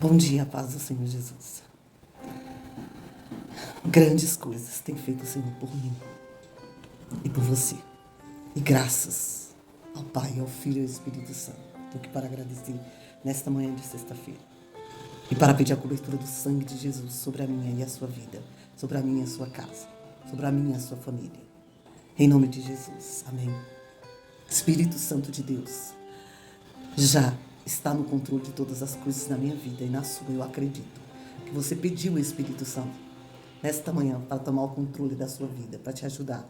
Bom dia, paz do Senhor Jesus. Grandes coisas tem feito o Senhor por mim e por você. E graças ao Pai, ao Filho e ao Espírito Santo. Estou aqui para agradecer nesta manhã de sexta-feira. E para pedir a cobertura do sangue de Jesus sobre a minha e a sua vida, sobre a minha e a sua casa, sobre a minha e a sua família. Em nome de Jesus. Amém. Espírito Santo de Deus, já está no controle de todas as coisas na minha vida e na sua. Eu acredito que você pediu o Espírito Santo nesta manhã para tomar o controle da sua vida, para te ajudar.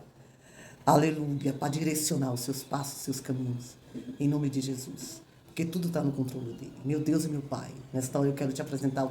Aleluia, para direcionar os seus passos, os seus caminhos. Em nome de Jesus. Porque tudo está no controle dele. Meu Deus e meu Pai, nesta hora eu quero te apresentar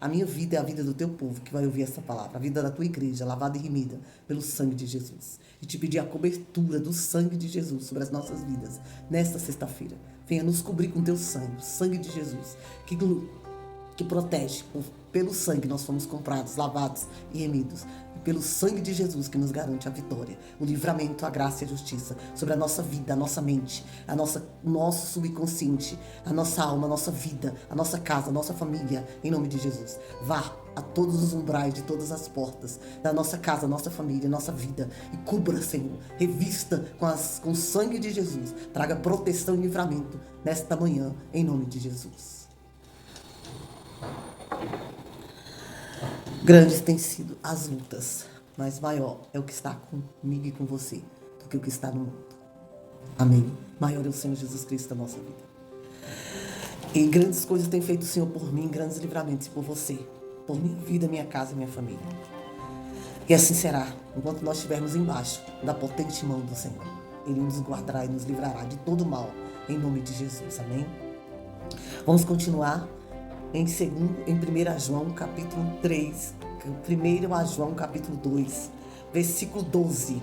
a minha vida e a vida do teu povo que vai ouvir essa palavra. A vida da tua igreja, lavada e remida pelo sangue de Jesus. E te pedir a cobertura do sangue de Jesus sobre as nossas vidas nesta sexta-feira. Venha nos cobrir com teu sangue, o sangue de Jesus, que protege. Pelo sangue nós fomos comprados, lavados e remidos. E pelo sangue de Jesus que nos garante a vitória, o livramento, a graça e a justiça sobre a nossa vida, a nossa mente, o nosso subconsciente, a nossa alma, a nossa vida, a nossa casa, a nossa família, em nome de Jesus. Vá a todos os umbrais de todas as portas da nossa casa, nossa família, nossa vida e cubra, Senhor, revista com o sangue de Jesus. Traga proteção e livramento nesta manhã, em nome de Jesus. Grandes têm sido as lutas, mas maior é o que está comigo e com você do que o que está no mundo. Amém. Maior é o Senhor Jesus Cristo da nossa vida. E grandes coisas tem feito o Senhor por mim, grandes livramentos por você, por minha vida, minha casa e minha família. E assim será, enquanto nós estivermos embaixo da potente mão do Senhor. Ele nos guardará e nos livrará de todo mal, em nome de Jesus. Amém. Vamos continuar em 1 João capítulo 3, 1 João capítulo 2, versículo 12.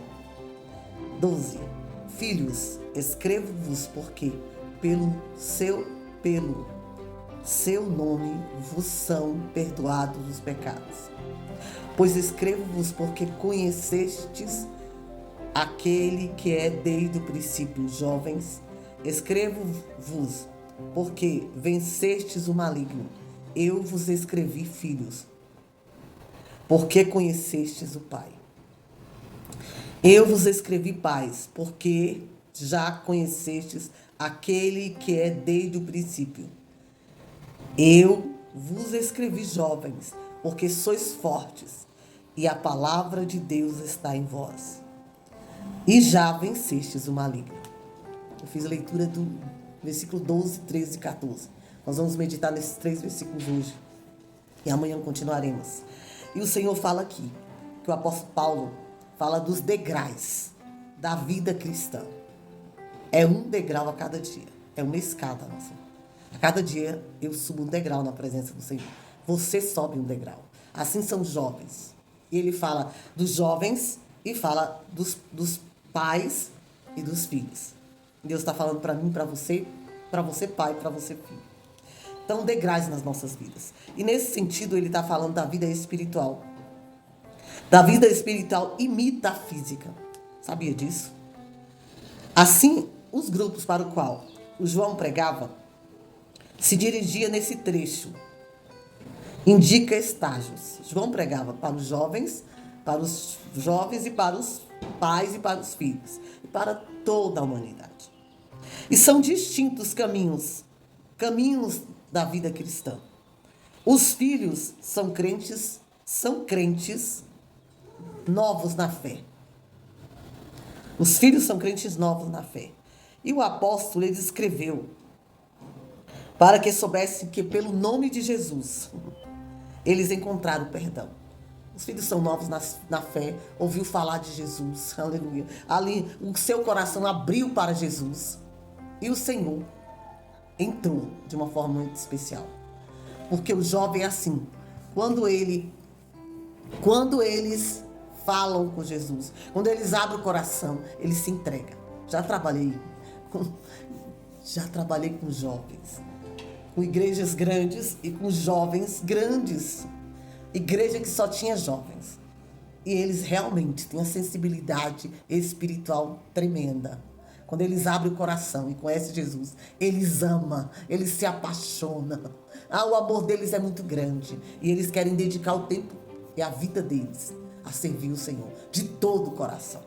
Filhos, escrevo-vos porque pelo seu nome vos são perdoados os pecados. Pois escrevo-vos porque conhecestes aquele que é desde o princípio. Jovens, escrevo-vos porque vencestes o maligno. Eu vos escrevi, filhos, porque conhecestes o Pai. Eu vos escrevi, pais, porque já conhecestes aquele que é desde o princípio. Eu vos escrevi, jovens, porque sois fortes, e a palavra de Deus está em vós. E já vencestes o maligno. Eu fiz a leitura do versículo 12, 13 e 14. Nós vamos meditar nesses 3 versículos hoje. E amanhã continuaremos. E o Senhor fala aqui, que o apóstolo Paulo fala dos degraus da vida cristã. É um degrau a cada dia. É uma escada, nossa. A cada dia eu subo um degrau na presença do Senhor. Você sobe um degrau. Assim são os jovens. E ele fala dos jovens e fala dos pais e dos filhos. Deus está falando para mim, para você pai, para você filho. Então, degraus nas nossas vidas. E nesse sentido, ele está falando da vida espiritual. Da vida espiritual e metafísica. Sabia disso? Assim, os grupos para o qual o João pregava se dirigia nesse trecho. Indica estágios. João pregava para os jovens e para os pais e para os filhos. E para toda a humanidade. E são distintos caminhos da vida cristã. Os filhos são crentes novos na fé. Os filhos são crentes novos na fé. E o apóstolo, ele escreveu para que soubessem que pelo nome de Jesus eles encontraram perdão. Os filhos são novos na fé, ouviu falar de Jesus, aleluia. Ali o seu coração abriu para Jesus e o Senhor entrou de uma forma muito especial. Porque o jovem é assim, quando eles falam com Jesus, quando eles abrem o coração, eles se entregam. Já trabalhei com jovens, com igrejas grandes e com jovens grandes, igreja que só tinha jovens. E eles realmente têm a sensibilidade espiritual tremenda. Quando eles abrem o coração e conhecem Jesus, eles amam, eles se apaixonam. O amor deles é muito grande e eles querem dedicar o tempo e a vida deles a servir o Senhor de todo o coração.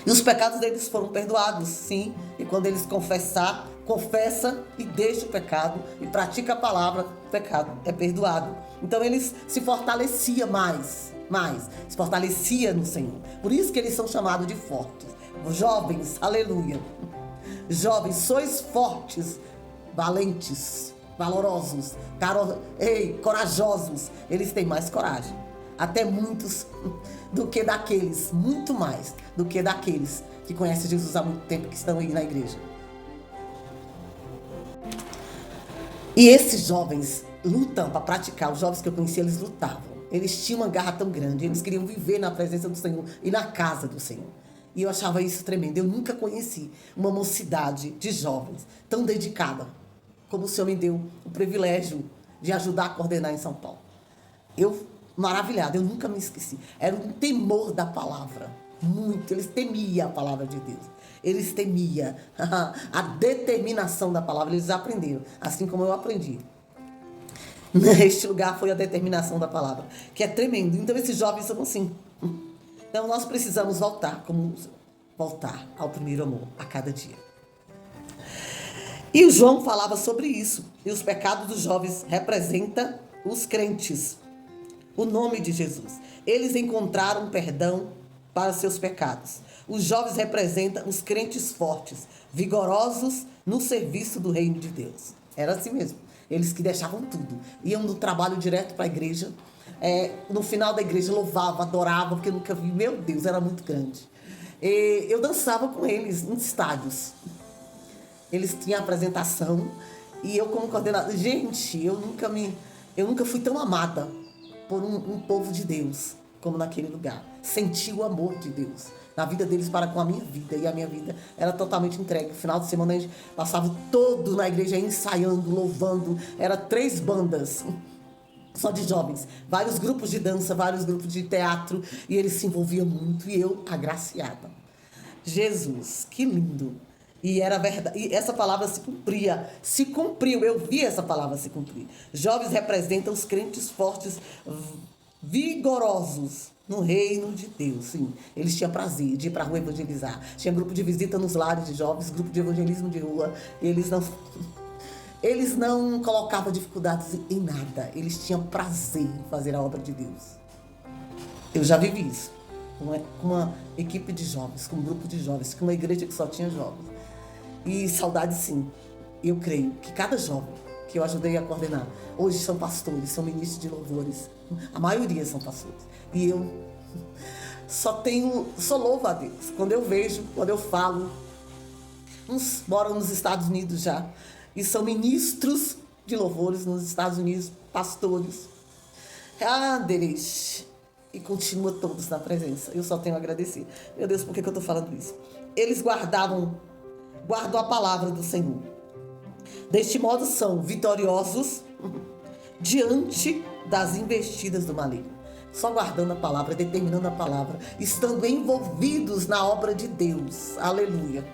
E os pecados deles foram perdoados, sim. E quando eles confessa e deixa o pecado e pratica a palavra, o pecado é perdoado. Então eles se fortaleciam mais, se fortalecia no Senhor. Por isso que eles são chamados de fortes. Jovens, aleluia. Jovens, sois fortes, valentes, valorosos, corajosos. Eles têm mais coragem. Até muitos do que daqueles, muito mais do que daqueles que conhecem Jesus há muito tempo, que estão aí na igreja. E esses jovens lutam para praticar. Os jovens que eu conheci, eles lutavam. Eles tinham uma garra tão grande, eles queriam viver na presença do Senhor e na casa do Senhor. E eu achava isso tremendo. Eu nunca conheci uma mocidade de jovens tão dedicada como o Senhor me deu o privilégio de ajudar a coordenar em São Paulo. Maravilhada, eu nunca me esqueci. Era um temor da palavra, muito. Eles temiam a palavra de Deus. Eles temiam a determinação da palavra. Eles aprenderam, assim como eu aprendi. Neste lugar foi a determinação da palavra, que é tremendo. Então esses jovens são assim. Então nós precisamos voltar ao primeiro amor a cada dia. E o João falava sobre isso. E os pecados dos jovens representam os crentes. O nome de Jesus. Eles encontraram perdão para seus pecados. Os jovens representam os crentes fortes, vigorosos no serviço do reino de Deus. Era assim mesmo. Eles que deixavam tudo. Iam no trabalho direto para a igreja. No final da igreja louvavam, adoravam, porque eu nunca vi. Meu Deus, era muito grande. Eu dançava com eles em estádios. Eles tinham apresentação. E eu como coordenadora... Gente, eu nunca fui tão amada por um povo de Deus, como naquele lugar. Senti o amor de Deus na vida deles para com a minha vida, e a minha vida era totalmente entregue. No final de semana a gente passava todo na igreja ensaiando, louvando. Era 3 bandas só de jovens, vários grupos de dança, vários grupos de teatro, e eles se envolviam muito, e eu agraciada. Jesus, que lindo! E era verdade, e essa palavra se cumpriu, eu vi essa palavra se cumprir. Jovens representam os crentes fortes, vigorosos no reino de Deus, sim. Eles tinham prazer de ir para a rua evangelizar. Tinha grupo de visita nos lares de jovens, grupo de evangelismo de rua. Eles não colocavam dificuldades em nada. Eles tinham prazer em fazer a obra de Deus. Eu já vivi isso. Com uma equipe de jovens, com um grupo de jovens, com uma igreja que só tinha jovens. E saudade, sim. Eu creio que cada jovem que eu ajudei a coordenar, hoje são pastores, são ministros de louvores. A maioria são pastores. E eu só louvo a Deus. Quando eu vejo, quando eu falo, uns moram nos Estados Unidos já, e são ministros de louvores nos Estados Unidos, pastores. Deles. E continua todos na presença. Eu só tenho a agradecer. Meu Deus, por que eu estou falando isso? Eles guardam a palavra do Senhor. Deste modo são vitoriosos diante das investidas do maligno. Só guardando a palavra, determinando a palavra, estando envolvidos na obra de Deus. Aleluia.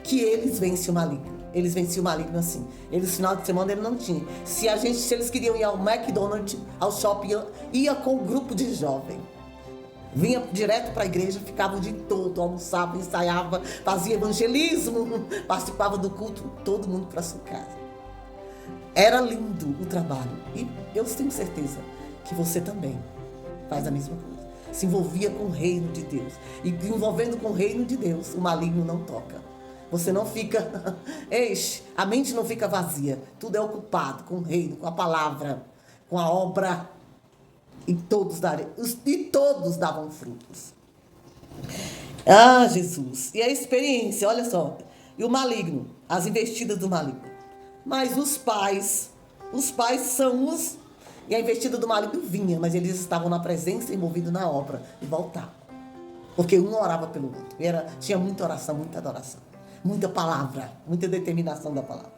Que eles vencem o maligno. Eles venciam o maligno assim. Eles, no final de semana, ele não tinha. Se eles queriam ir ao McDonald's, ao shopping, ia com um grupo de jovens. Vinha direto para a igreja, ficava o dia todo, almoçava, ensaiava, fazia evangelismo, participava do culto, todo mundo para sua casa. Era lindo o trabalho. E eu tenho certeza que você também faz a mesma coisa. Se envolvia com o reino de Deus. E envolvendo com o reino de Deus, o maligno não toca. Você não fica... a mente não fica vazia. Tudo é ocupado com o reino, com a palavra, com a obra. E todos davam frutos. Jesus. E a experiência, olha só. E o maligno, as investidas do maligno. Mas os pais são os... E a investida do maligno vinha, mas eles estavam na presença, envolvidos na obra, e voltavam. Porque um orava pelo outro. Tinha muita oração, muita adoração. Muita palavra, muita determinação da palavra.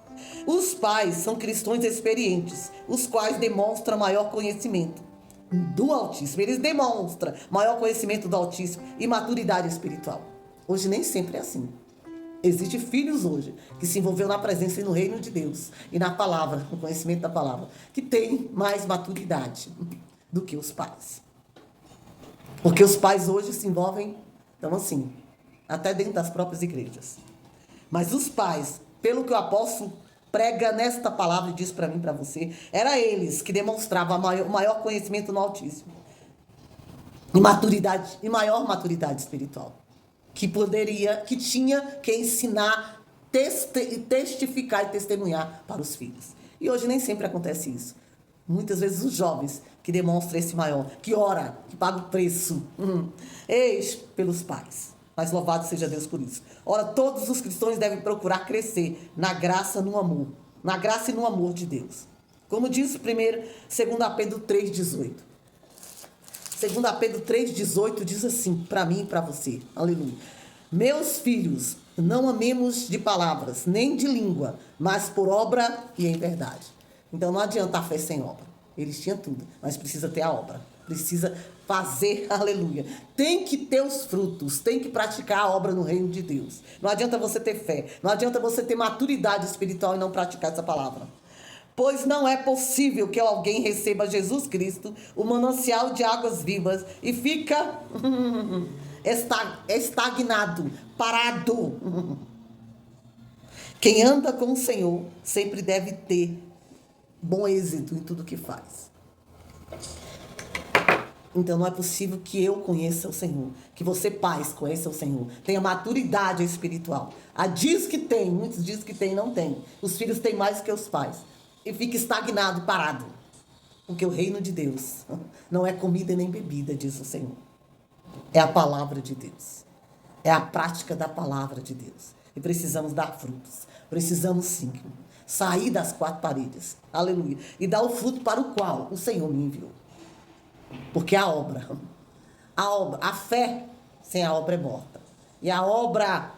Os pais são cristãos experientes, os quais demonstram maior conhecimento do Altíssimo. Eles demonstram maior conhecimento do Altíssimo e maturidade espiritual. Hoje nem sempre é assim. Existem filhos hoje que se envolveram na presença e no reino de Deus e na palavra, no conhecimento da palavra, que têm mais maturidade do que os pais. Porque os pais hoje se envolvem, então assim, até dentro das próprias igrejas. Mas os pais, pelo que o apóstolo prega nesta palavra e diz para mim, para você, era eles que demonstravam o maior conhecimento no Altíssimo. E maior maturidade espiritual. Que tinha que ensinar, testificar e testemunhar para os filhos. E hoje nem sempre acontece isso. Muitas vezes os jovens que demonstram esse maior, que ora, que paga o preço, eis pelos pais. Mas louvado seja Deus por isso. Ora, todos os cristãos devem procurar crescer na graça, no amor. Na graça e no amor de Deus. Como diz 2 Pedro 3,18. 2 Pedro 3,18 diz assim, para mim e para você. Aleluia. Meus filhos, não amemos de palavras, nem de língua, mas por obra e em verdade. Então não adianta a fé sem obra. Eles tinham tudo, mas precisa ter a obra. Precisa fazer, aleluia. Tem que ter os frutos, tem que praticar a obra no reino de Deus. Não adianta você ter fé, não adianta você ter maturidade espiritual e não praticar essa palavra. Pois não é possível que alguém receba Jesus Cristo, o manancial de águas vivas, e fica estagnado, parado. Quem anda com o Senhor sempre deve ter bom êxito em tudo que faz. Então não é possível que eu conheça o Senhor, que você, pais, conheça o Senhor, tenha maturidade espiritual. Diz que tem, muitos dizem que tem, não tem. Os filhos têm mais que os pais. E fica estagnado, parado. Porque o reino de Deus não é comida e nem bebida, diz o Senhor. É a palavra de Deus. É a prática da palavra de Deus. E precisamos dar frutos. Precisamos sim sair das quatro paredes. Aleluia. E dar o fruto para o qual o Senhor me enviou. Porque a obra, a fé sem a obra é morta. E a obra,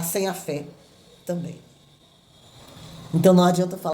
sem a fé também. Então não adianta falar.